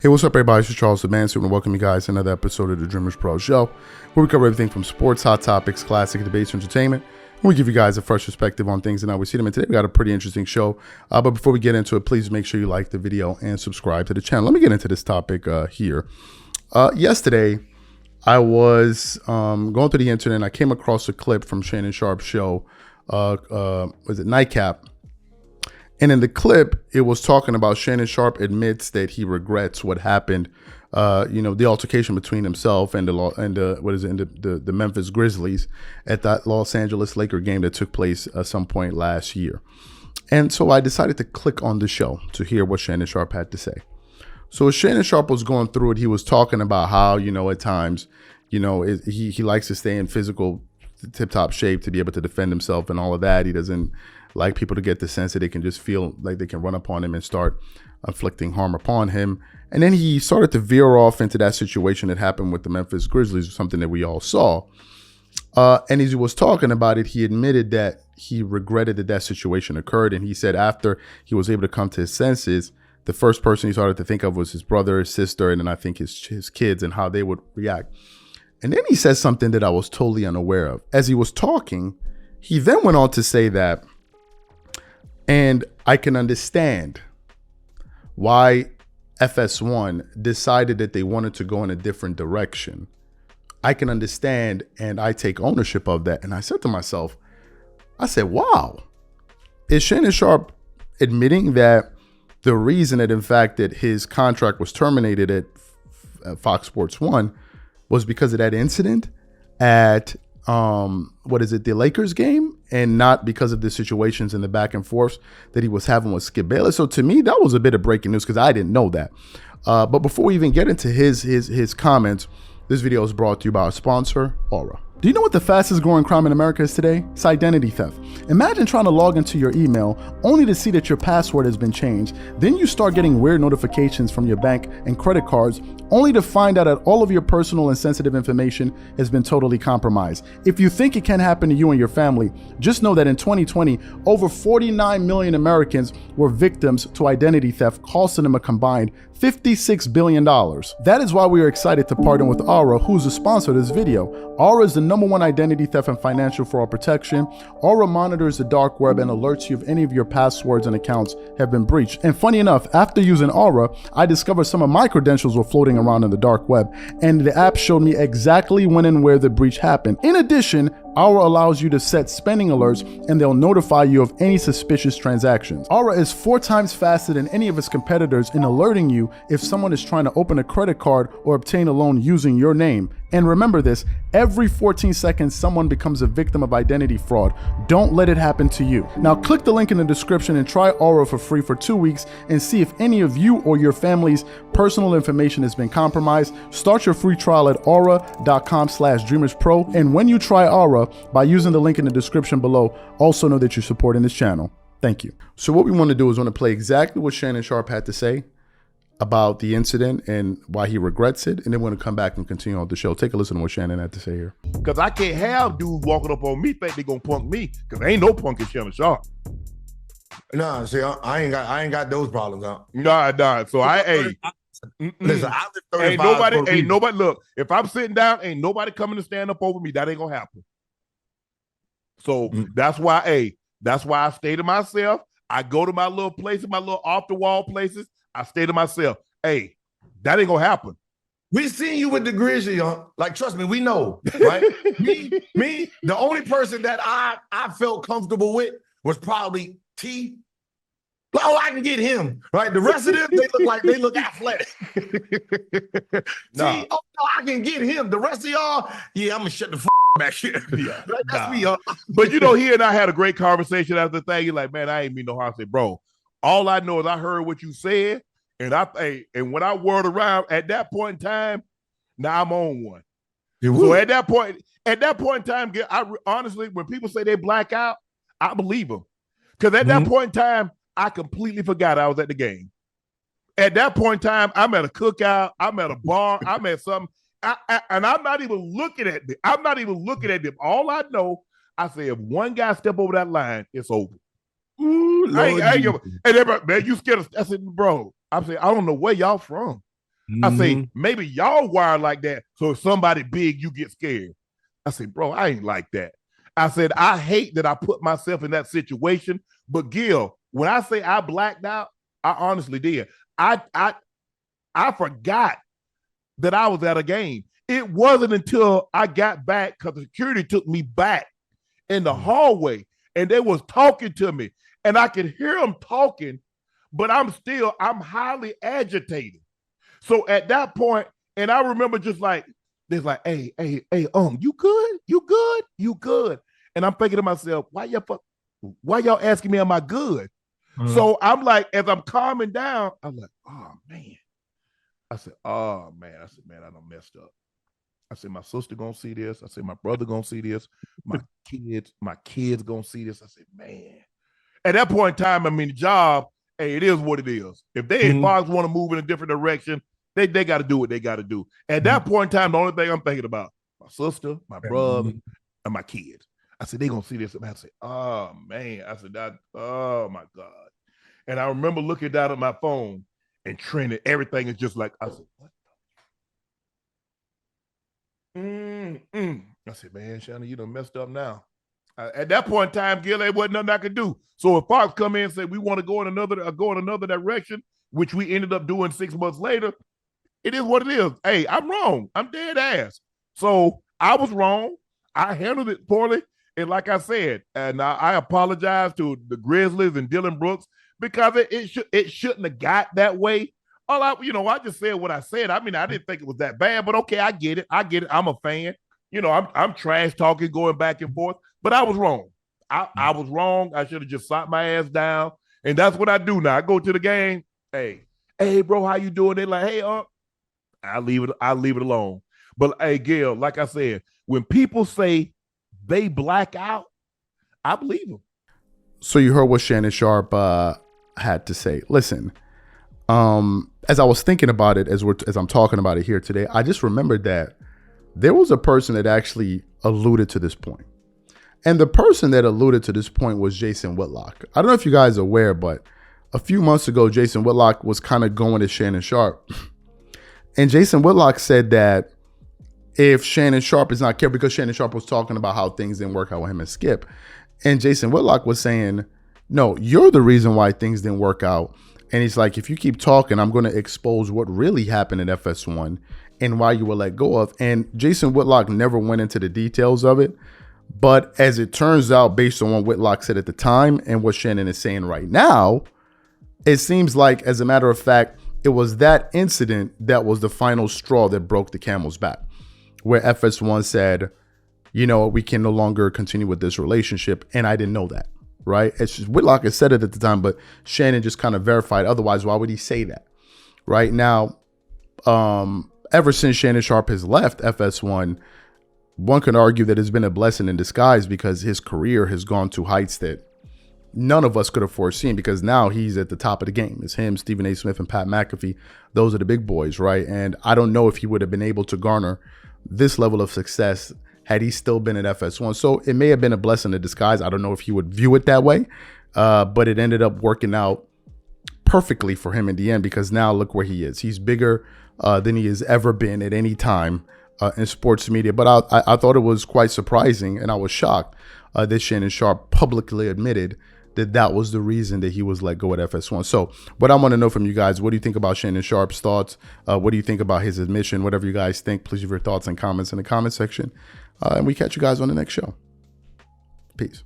Hey, what's up, everybody? This is Charles the Man Suit, and welcome you guys to another episode of the DREAMERSPRO show, where we cover everything from sports, hot topics, classic debates, entertainment, and we give you guys a fresh perspective on things and how we see them. And today we got a pretty interesting show. But before we get into it, please make sure you like the video and subscribe to the channel. Let me get into this topic here. Yesterday, I was going through the internet, and I came across a clip from Shannon Sharpe's show. Was it Nightcap? And in the clip, it was talking about Shannon Sharpe admits that he regrets what happened, the altercation between himself and the Memphis Grizzlies at that Los Angeles Laker game that took place at some point last year. And so I decided to click on the show to hear what Shannon Sharpe had to say. So as Shannon Sharpe was going through it, he was talking about how, at times, he likes to stay in physical tip-top shape to be able to defend himself and all of that. He doesn't like people to get the sense that they can just feel like they can run upon him and start inflicting harm upon him. And then he started to veer off into that situation that happened with the Memphis Grizzlies, something that we all saw. And as he was talking about it, he admitted that he regretted that situation occurred. And he said after he was able to come to his senses, the first person he started to think of was his brother, his sister, and then I think his kids and how they would react. And then he says something that I was totally unaware of. As he was talking, he then went on to say that, and I can understand why FS1 decided that they wanted to go in a different direction. I can understand, and I take ownership of that. And I said to myself, wow, is Shannon Sharpe admitting that the reason that, in fact, that his contract was terminated at Fox Sports 1 was because of that incident at the Lakers game, and not because of the situations and the back and forth that he was having with Skip Bayless? So to me, that was a bit of breaking news because I didn't know that. But before we even get into his comments, this video is brought to you by our sponsor, Aura. Do you know what the fastest growing crime in America is today? It's identity theft. Imagine trying to log into your email only to see that your password has been changed. Then you start getting weird notifications from your bank and credit cards only to find out that all of your personal and sensitive information has been totally compromised. If you think it can happen to you and your family, just know that in 2020, over 49 million Americans were victims to identity theft, costing them a combined $56 billion. That is why we are excited to partner with Aura, who's the sponsor of this video. Aura is the #1 identity theft and financial fraud protection. Aura monitors the dark web and alerts you if any of your passwords and accounts have been breached. And funny enough, after using Aura, I discovered some of my credentials were floating around in the dark web, and the app showed me exactly when and where the breach happened. In addition, Aura allows you to set spending alerts, and they'll notify you of any suspicious transactions. Aura is 4 times faster than any of its competitors in alerting you if someone is trying to open a credit card or obtain a loan using your name. And remember this, every 14 seconds, someone becomes a victim of identity fraud. Don't let it happen to you. Now click the link in the description and try Aura for free for 2 weeks and see if any of you or your family's personal information has been compromised. Start your free trial at aura.com/DREAMERSPRO. And when you try Aura, by using the link in the description below, also know that you're supporting this channel. Thank you. So what we want to do is want to play exactly what Shannon Sharpe had to say about the incident and why he regrets it, and then we're going to come back and continue on the show. Take a listen to what Shannon had to say here. Because I can't have dudes walking up on me think they gonna punk me, because ain't no punk in Shannon Sharpe. Nah, see, I ain't got those problems, huh? Nah. So Listen, I live 35 ain't nobody. Look, if I'm sitting down, ain't nobody coming to stand up over me. That ain't gonna happen. So that's why I stay to myself. I go to my little places, my little off the wall places. I stay to myself. Hey, that ain't gonna happen. We seen you with the Grizzlies, like, trust me, we know, right? me, the only person that I felt comfortable with was probably T. Oh, I can get him, right? The rest of them, they look athletic. Nah. T, oh, no, I can get him. The rest of y'all, yeah, I'm gonna shut the back here. Yeah, that's me, y'all. But he and I had a great conversation after the thing. He's like, man, I ain't mean no harm. I said, bro, all I know is I heard what you said, and when I whirled around at that point in time, now I'm on one. So at that point in time, honestly, when people say they black out, I believe them. Because at that point in time, I completely forgot I was at the game. At that point in time, I'm at a cookout, I'm at a bar, I'm at something, and I'm not even looking at them. All I know, I say, if one guy step over that line, it's over. Ooh, and everybody, man, you scared of? I said, bro, I said, I don't know where y'all from. I say, maybe y'all wired like that. So if somebody big, you get scared. I say, bro, I ain't like that. I said, I hate that I put myself in that situation. But Gil, when I say I blacked out, I honestly did. I forgot that I was at a game. It wasn't until I got back because the security took me back in the hallway and they was talking to me and I could hear them talking, but I'm highly agitated. So at that point, and I remember just like, they're like, hey, you good? You good? You good? And I'm thinking to myself, why y'all asking me, am I good? So I'm like, as I'm calming down, I'm like, oh man. I said, man, I done messed up. I said, my sister gonna see this. I said, my brother gonna see this. My kids gonna see this. I said, man. At that point in time, I mean, the job, hey, it is what it is. If they want to move in a different direction, they got to do what they got to do. At that point in time, the only thing I'm thinking about, my sister, my brother, and my kids. I said, they gonna see this. And I said, oh man. I said, oh my God. And I remember looking down at my phone and trending. Everything is just like, I said, what? I said, man, Shannon, you done messed up now. At that point in time, Gil, there wasn't nothing I could do. So if Fox come in and say we want to go in another direction, which we ended up doing 6 months later, it is what it is. Hey, I'm wrong. I'm dead ass. So I was wrong. I handled it poorly. And like I said, and I apologize to the Grizzlies and Dylan Brooks because it shouldn't have got that way. I just said what I said. I mean, I didn't think it was that bad, but okay, I get it. I'm a fan. I'm trash talking, going back and forth, but I was wrong. I was wrong. I should have just sat my ass down. And that's what I do now. I go to the game. Hey, bro, how you doing? They're like, hey, I leave it alone. But hey, Gail, like I said, when people say they black out, I believe them. So you heard what Shannon Sharpe had to say. Listen, as I was thinking about it, as I'm talking about it here today, I just remembered that there was a person that actually alluded to this point. And the person that alluded to this point was Jason Whitlock. I don't know if you guys are aware, but a few months ago, Jason Whitlock was kind of going at Shannon Sharpe. And Jason Whitlock said that if Shannon Sharpe is not careful, because Shannon Sharpe was talking about how things didn't work out with him and Skip. And Jason Whitlock was saying, no, you're the reason why things didn't work out. And he's like, if you keep talking, I'm going to expose what really happened in FS1 and why you were let go of. And Jason Whitlock never went into the details of it. But as it turns out, based on what Whitlock said at the time and what Shannon is saying right now, it seems like, as a matter of fact, it was that incident that was the final straw that broke the camel's back, where FS1 said, we can no longer continue with this relationship. And I didn't know that. Right. It's just Whitlock had said it at the time, but Shannon just kind of verified. Otherwise, why would he say that? Right now, ever since Shannon Sharpe has left FS1, one can argue that it's been a blessing in disguise because his career has gone to heights that none of us could have foreseen, because now he's at the top of the game. It's him, Stephen A. Smith, and Pat McAfee. Those are the big boys. Right. And I don't know if he would have been able to garner this level of success had he still been at FS1. So it may have been a blessing in disguise. I don't know if he would view it that way, but it ended up working out perfectly for him in the end, because now look where he is. He's bigger than he has ever been at any time in sports media. But I thought it was quite surprising, and I was shocked that Shannon Sharpe publicly admitted that was the reason that he was let go at FS1. So what I want to know from you guys, what do you think about Shannon Sharpe's thoughts? What do you think about his admission? Whatever you guys think, please leave your thoughts and comments in the comment section. And we catch you guys on the next show. Peace.